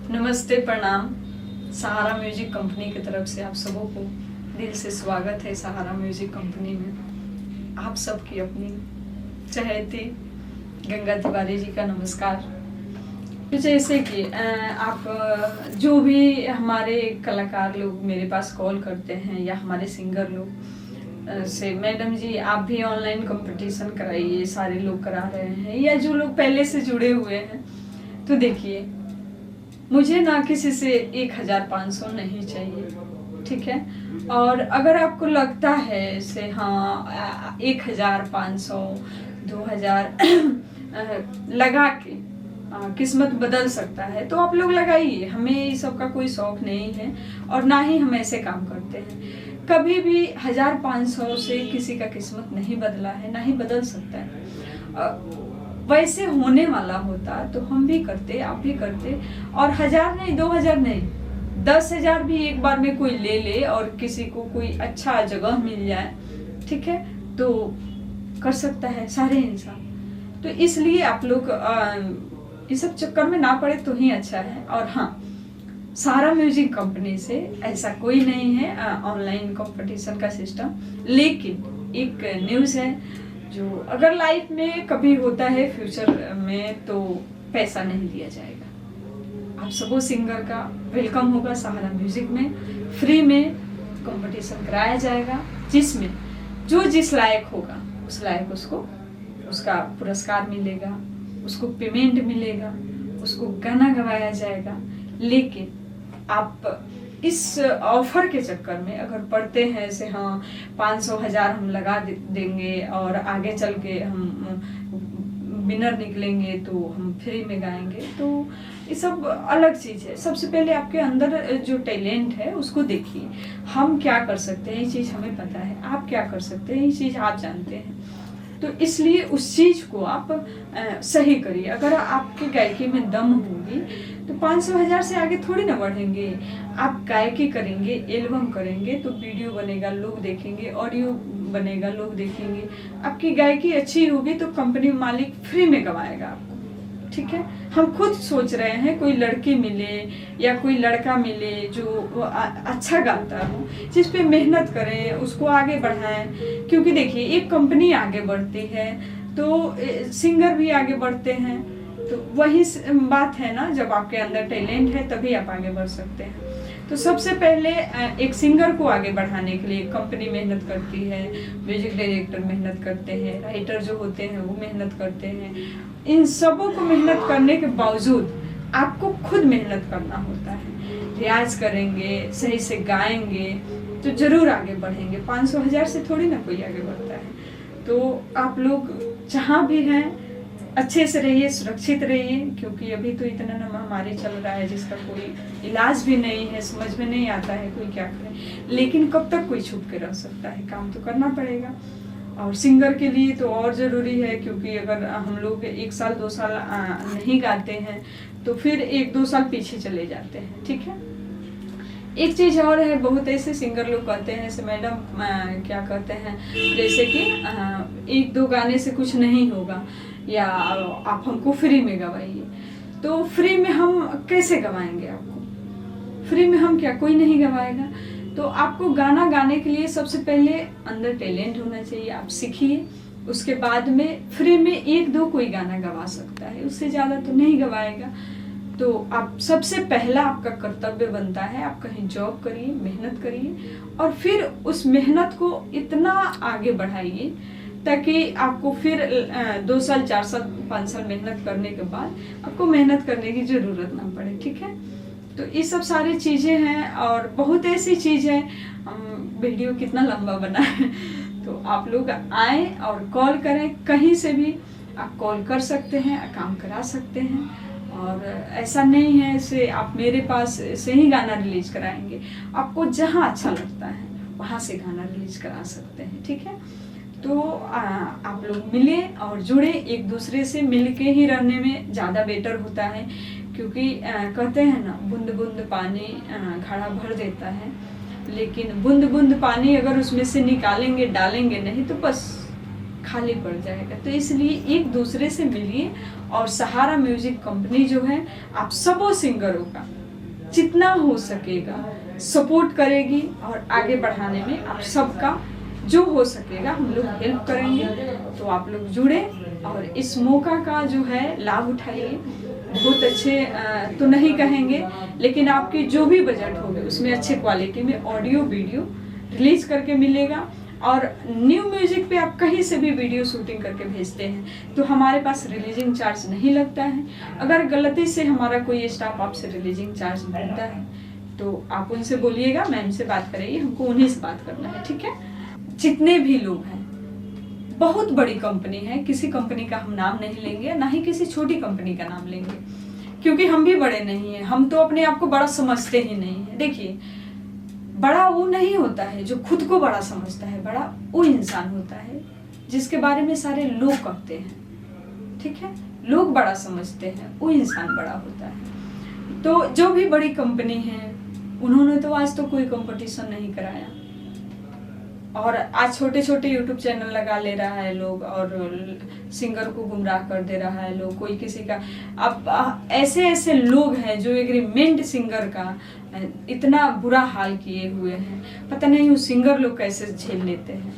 नमस्ते, प्रणाम। सहारा music company की तरफ से आप सबों को दिल से स्वागत है। सहारा म्यूजिक कंपनी में आप सबकी अपनी चहेती गंगा तिवारी जी का नमस्कार। तो जैसे कि आप जो भी हमारे कलाकार लोग मेरे पास कॉल करते हैं या हमारे सिंगर लोग से, मैडम जी आप भी ऑनलाइन कंपटीशन कराइए, सारे लोग करा रहे हैं, या जो लोग पहले से जुड़े हुए हैं, तो देखिए मुझे ना किसी से 1500 नहीं चाहिए, ठीक है। और अगर आपको लगता है से हाँ 1500 2000 लगा के किस्मत बदल सकता है, तो आप लोग लगाइए। हमें ये सब का कोई शौक नहीं है और ना ही हम ऐसे काम करते हैं। कभी भी 1500 से किसी का किस्मत नहीं बदला है, ना ही बदल सकता है। वैसे होने वाला होता तो हम भी करते, आप भी करते, और 1000 नहीं 2000 नहीं 10,000 भी एक बार में कोई ले ले और किसी को कोई अच्छा जगह मिल जाए, ठीक है, तो कर सकता है सारे इंसान। तो इसलिए आप लोग इस सब चक्कर में ना पड़े तो ही अच्छा है। और हाँ, सहारा म्यूजिक कंपनी से ऐसा कोई नहीं है ऑनलाइन कंपटीशन का सिस्टम, लेकिन एक न्यूज़ है जो अगर लाइफ में कभी होता है फ्यूचर में, तो पैसा नहीं दिया जाएगा। आप सबों सिंगर का वेलकम होगा सहारा म्यूजिक में। फ्री में कंपटीशन कराया जाएगा, जिसमें जो जिस लायक होगा उस लायक उसको उसका पुरस्कार मिलेगा, उसको पेमेंट मिलेगा, उसको गाना गवाया जाएगा। लेकिन आप इस ऑफर के चक्कर में अगर पढ़ते हैं ऐसे हाँ 500,000 हम लगा देंगे और आगे चल के हम विनर निकलेंगे तो हम फ्री में गाएंगे, तो ये सब अलग चीज़ है। सबसे पहले आपके अंदर जो टैलेंट है उसको देखिए। हम क्या कर सकते हैं ये चीज़ हमें पता है, आप क्या कर सकते हैं ये चीज़ आप जानते हैं। तो इसलिए उस चीज़ को आप सही करिए। अगर आपकी गायकी में दम होगी तो 500,000 से आगे थोड़ी ना बढ़ेंगे। आप गायकी करेंगे, एल्बम करेंगे तो वीडियो बनेगा, लोग देखेंगे, ऑडियो बनेगा, लोग देखेंगे। आपकी गायकी अच्छी होगी तो कंपनी मालिक फ्री में गवाएगा आपको, ठीक है। हम खुद सोच रहे हैं कोई लड़की मिले या कोई लड़का मिले जो अच्छा गाता हो, जिस पे मेहनत करें, उसको आगे बढ़ाएं। क्योंकि देखिए एक कंपनी आगे बढ़ती है तो सिंगर भी आगे बढ़ते हैं। तो वही बात है ना, जब आपके अंदर टैलेंट है तभी आप आगे बढ़ सकते हैं। तो सबसे पहले एक सिंगर को आगे बढ़ाने के लिए कंपनी मेहनत करती है, म्यूजिक डायरेक्टर मेहनत करते हैं, राइटर जो होते हैं वो मेहनत करते हैं। इन सबों को मेहनत करने के बावजूद आपको खुद मेहनत करना होता है। रियाज करेंगे, सही से गाएंगे तो जरूर आगे बढ़ेंगे। 500,000 से थोड़ी ना कोई आगे बढ़ता है। तो आप लोग जहाँ भी हैं अच्छे से रहिए, सुरक्षित रहिए, क्योंकि अभी तो इतना ना महामारी चल रहा है जिसका कोई इलाज भी नहीं है, समझ में नहीं आता है कोई क्या करे। लेकिन कब तक कोई छुप के रह सकता है, काम तो करना पड़ेगा। और सिंगर के लिए तो और ज़रूरी है, क्योंकि अगर हम लोग 1 साल 2 साल नहीं गाते हैं तो फिर 1-2 साल पीछे चले जाते हैं, ठीक है। एक चीज़ और है, बहुत ऐसे सिंगर लोग कहते हैं से मैडम क्या कहते हैं, जैसे कि 1-2 गाने से कुछ नहीं होगा या आप हमको फ्री में गवाइए। तो फ्री में हम कैसे गवाएंगे आपको? फ्री में हम क्या, कोई नहीं गवाएगा। तो आपको गाना गाने के लिए सबसे पहले अंदर टैलेंट होना चाहिए, आप सीखिए। उसके बाद में फ्री में 1-2 कोई गाना गवा सकता है, उससे ज़्यादा तो नहीं गवाएगा। तो आप सबसे पहला आपका कर्तव्य बनता है, आप कहीं जॉब करिए, मेहनत करिए, और फिर उस मेहनत को इतना आगे बढ़ाइए ताकि आपको फिर 2 साल 4 साल 5 साल मेहनत करने के बाद आपको मेहनत करने की ज़रूरत ना पड़े, ठीक है। तो ये सब सारी चीज़ें हैं और बहुत ऐसी चीज़ है। वीडियो कितना लंबा बना है, तो आप लोग आए और कॉल करें, कहीं से भी आप कॉल कर सकते हैं, काम करा सकते हैं। और ऐसा नहीं है से आप मेरे पास से ही गाना रिलीज कराएंगे, आपको जहाँ अच्छा लगता है वहाँ से गाना रिलीज करा सकते हैं, ठीक है। तो आप लोग मिले और जुड़े, एक दूसरे से मिल के ही रहने में ज़्यादा बेटर होता है। क्योंकि कहते हैं ना, बूंद बूंद पानी घड़ा भर देता है, लेकिन बूंद बूंद पानी अगर उसमें से निकालेंगे, डालेंगे नहीं तो बस खाली पड़ जाएगा। तो इसलिए एक दूसरे से मिलिए। और सहारा म्यूजिक कंपनी जो है आप सबों सिंगरों का जितना हो सकेगा सपोर्ट करेगी और आगे बढ़ाने में आप सबका जो हो सकेगा हम लोग हेल्प करेंगे। तो आप लोग जुड़े और इस मौका का जो है लाभ उठाइए। बहुत अच्छे तो नहीं कहेंगे, लेकिन आपके जो भी बजट होगा उसमें अच्छे क्वालिटी में ऑडियो वीडियो रिलीज करके मिलेगा। और न्यू म्यूजिक पे आप कहीं से भी वीडियो शूटिंग करके भेजते हैं तो हमारे पास रिलीजिंग चार्ज नहीं लगता है। अगर गलती से हमारा कोई स्टाफ आपसे रिलीजिंग चार्ज मांगता है तो आप उनसे बोलिएगा, मैम से बात करिए, हमको उन्हीं से बात करना है, ठीक है। जितने भी लोग हैं, बहुत बड़ी कंपनी है, किसी कंपनी का हम नाम नहीं लेंगे, ना ही किसी छोटी कंपनी का नाम लेंगे, क्योंकि हम भी बड़े नहीं हैं। हम तो अपने आप को बड़ा समझते ही नहीं है। देखिए, बड़ा वो नहीं होता है जो खुद को बड़ा समझता है, बड़ा वो इंसान होता है जिसके बारे में सारे लोग कहते हैं, ठीक है। लोग बड़ा समझते हैं, वो इंसान बड़ा होता है। तो जो भी बड़ी कंपनी है उन्होंने तो आज तो कोई कंपटीशन नहीं कराया, और आज छोटे छोटे यूट्यूब चैनल लगा ले रहा है लोग और सिंगर को गुमराह कर दे रहा है लोग। कोई किसी का, अब ऐसे ऐसे लोग हैं जो एग्रीमेंट सिंगर का इतना बुरा हाल किए हुए हैं, पता नहीं वो सिंगर लोग कैसे झेल लेते हैं।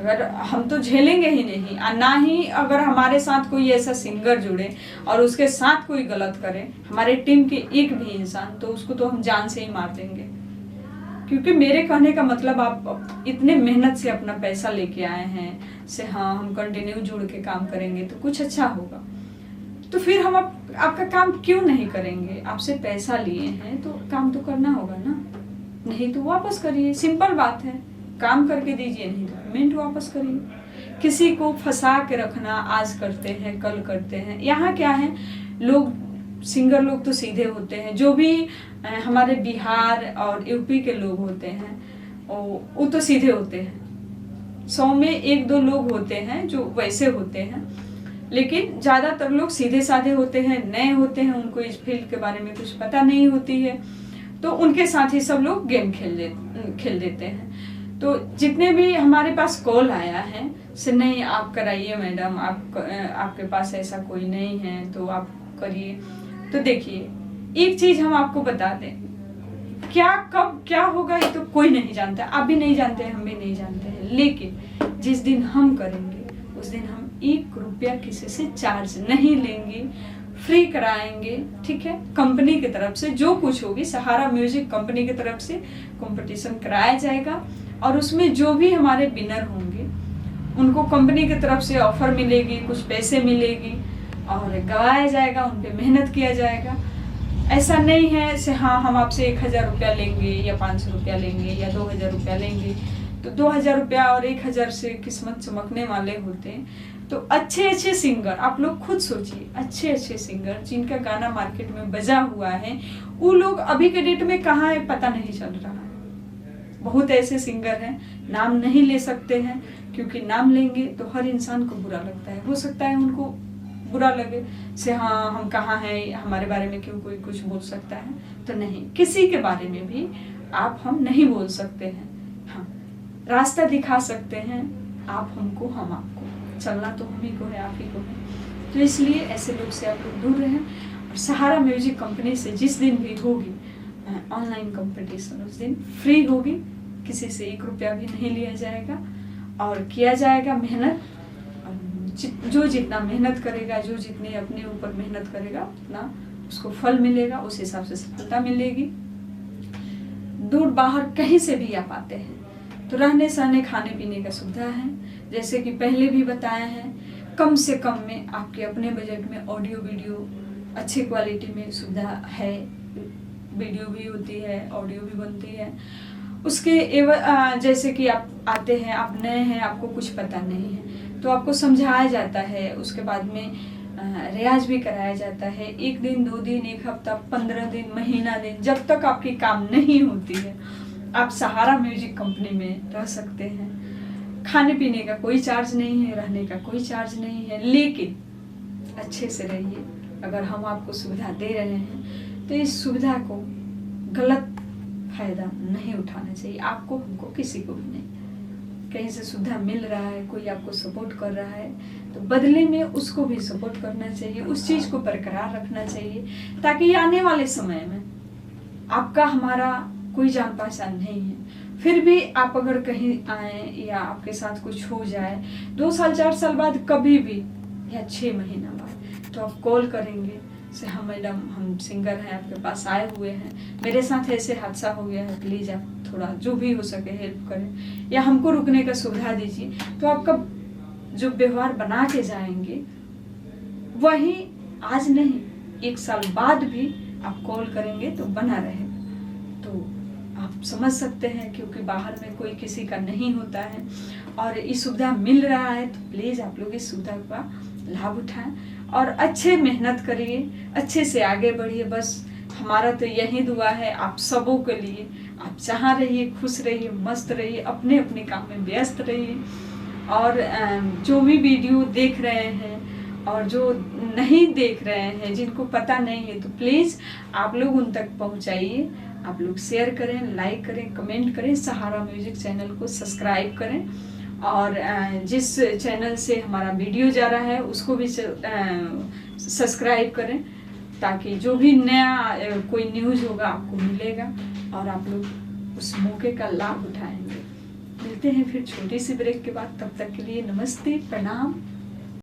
अगर हम तो झेलेंगे ही नहीं, ना ही अगर हमारे साथ कोई ऐसा सिंगर जुड़े और उसके साथ कोई गलत करे, हमारे टीम के एक भी इंसान, तो उसको तो हम जान से ही मार देंगे। क्योंकि मेरे कहने का मतलब, आप इतने मेहनत से अपना पैसा लेके आए हैं से हाँ हम कंटिन्यू जुड़ के काम करेंगे तो कुछ अच्छा होगा, तो फिर हम आपका काम क्यों नहीं करेंगे। आपसे पैसा लिए हैं तो काम तो करना होगा ना, नहीं तो वापस करिए, सिंपल बात है। काम करके दीजिए, नहीं तो पेमेंट वापस करिए। किसी को फंसा के रखना, आज करते हैं कल करते हैं। यहाँ क्या है, लोग सिंगर लोग तो सीधे होते हैं, जो भी हमारे बिहार और यूपी के लोग होते हैं वो तो सीधे होते हैं। 100 में 1-2 लोग होते हैं जो वैसे होते हैं, लेकिन ज्यादातर लोग सीधे साधे होते हैं, नए होते हैं, उनको इस फील्ड के बारे में कुछ पता नहीं होती है, तो उनके साथ ही सब लोग गेम खेल देते हैं। तो जितने भी हमारे पास कॉल आया है से नहीं आप कराइए मैडम, आपके पास ऐसा कोई नहीं है तो आप करिए, तो देखिए एक चीज हम आपको बता दें, क्या कब क्या होगा ये तो कोई नहीं जानता, आप भी नहीं जानते हैं, हम भी नहीं जानते हैं, लेकिन जिस दिन हम करेंगे उस दिन हम 1 रुपया किसी से चार्ज नहीं लेंगे, फ्री कराएंगे, ठीक है। कंपनी की तरफ से जो कुछ होगी, सहारा म्यूजिक कंपनी की तरफ से कंपटीशन कराया जाएगा और उसमें जो भी हमारे विनर होंगे उनको कंपनी की तरफ से ऑफर मिलेगी, कुछ पैसे मिलेगी और गवाया जाएगा, उन पे मेहनत किया जाएगा। ऐसा नहीं है से हाँ हम आपसे 1000 रुपया लेंगे या 500 रुपया लेंगे या 2000 रुपया लेंगे, तो 2000 रुपया और 1000 से किस्मत चमकने वाले होते हैं। तो अच्छे अच्छे सिंगर, आप लोग खुद सोचिए, अच्छे अच्छे सिंगर जिनका गाना मार्केट में बजा हुआ है, वो लोग अभी के डेट में कहाँ है पता नहीं चल रहा है। बहुत ऐसे सिंगर हैं, नाम नहीं ले सकते हैं क्योंकि नाम लेंगे तो हर इंसान को बुरा लगता है, हो सकता है उनको बुरा लगे से हाँ हम कहाँ हैं, हमारे बारे में क्यों कोई कुछ बोल सकता है, तो नहीं, किसी के बारे में भी आप हम नहीं बोल सकते हैं। हाँ, रास्ता दिखा सकते हैं, आप हमको हम आपको, चलना तो हम ही को है, आप ही को है। तो इसलिए ऐसे लोग से आप लोग दूर रहें। और सहारा म्यूजिक कंपनी से जिस दिन भी होगी ऑनलाइन कंपटीशन, उस दिन फ्री होगी, किसी से 1 रुपया भी नहीं लिया जाएगा और किया जाएगा मेहनत। जो जितना मेहनत करेगा, जो जितने अपने ऊपर मेहनत करेगा उतना उसको फल मिलेगा, उस हिसाब से सफलता मिलेगी। दूर बाहर कहीं से भी आप आते हैं तो रहने सहने खाने पीने का सुविधा है, जैसे कि पहले भी बताया है। कम से कम में आपके अपने बजट में ऑडियो वीडियो अच्छी क्वालिटी में सुविधा है, वीडियो भी होती है, ऑडियो भी बनती है। उसके जैसे कि आप आते हैं, आप नए हैं, आपको कुछ पता नहीं है तो आपको समझाया जाता है, उसके बाद में रियाज भी कराया जाता है। 1 दिन 2 दिन 1 हफ्ता 15 दिन महीना दिन, जब तक आपकी काम नहीं होती है आप सहारा म्यूजिक कंपनी में रह सकते हैं। खाने पीने का कोई चार्ज नहीं है, रहने का कोई चार्ज नहीं है, लेकिन अच्छे से रहिए। अगर हम आपको सुविधा दे रहे हैं तो इस सुविधा को गलत फायदा नहीं उठाना चाहिए, आपको, हमको, किसी को भी नहीं। कहीं से सुविधा मिल रहा है, कोई आपको सपोर्ट कर रहा है तो बदले में उसको भी सपोर्ट करना चाहिए, उस चीज को बरकरार रखना चाहिए, ताकि आने वाले समय में आपका हमारा कोई जान पहचान नहीं है, फिर भी आप अगर कहीं आए या आपके साथ कुछ हो जाए 2 साल 4 साल बाद कभी भी या 6 महीना बाद, तो आप कॉल करेंगे से हाँ मैडम हम सिंगर हैं, आपके पास आए हुए हैं, मेरे साथ ऐसे हादसा हो गया है, प्लीज़ आप थोड़ा जो भी हो सके हेल्प करें या हमको रुकने का सुविधा दीजिए। तो आपका जो व्यवहार बना के जाएंगे वही आज नहीं 1 साल बाद भी आप कॉल करेंगे तो बना रहेगा। तो आप समझ सकते हैं, क्योंकि बाहर में कोई किसी का नहीं होता है और ये सुविधा मिल रहा है, तो प्लीज़ आप लोग इस सुविधा का लाभ उठाएं और अच्छे मेहनत करिए, अच्छे से आगे बढ़िए। बस हमारा तो यही दुआ है आप सबों के लिए, आप जहाँ रहिए खुश रहिए, मस्त रहिए, अपने अपने काम में व्यस्त रहिए। और जो भी वीडियो देख रहे हैं और जो नहीं देख रहे हैं, जिनको पता नहीं है, तो प्लीज़ आप लोग उन तक पहुँचाइए। आप लोग शेयर करें, लाइक करें, कमेंट करें, सहारा म्यूजिक चैनल को सब्सक्राइब करें और जिस चैनल से हमारा वीडियो जा रहा है उसको भी सब्सक्राइब करें, ताकि जो भी नया कोई न्यूज़ होगा आपको मिलेगा और आप लोग उस मौके का लाभ उठाएंगे। मिलते हैं फिर छोटी सी ब्रेक के बाद, तब तक के लिए नमस्ते, प्रणाम।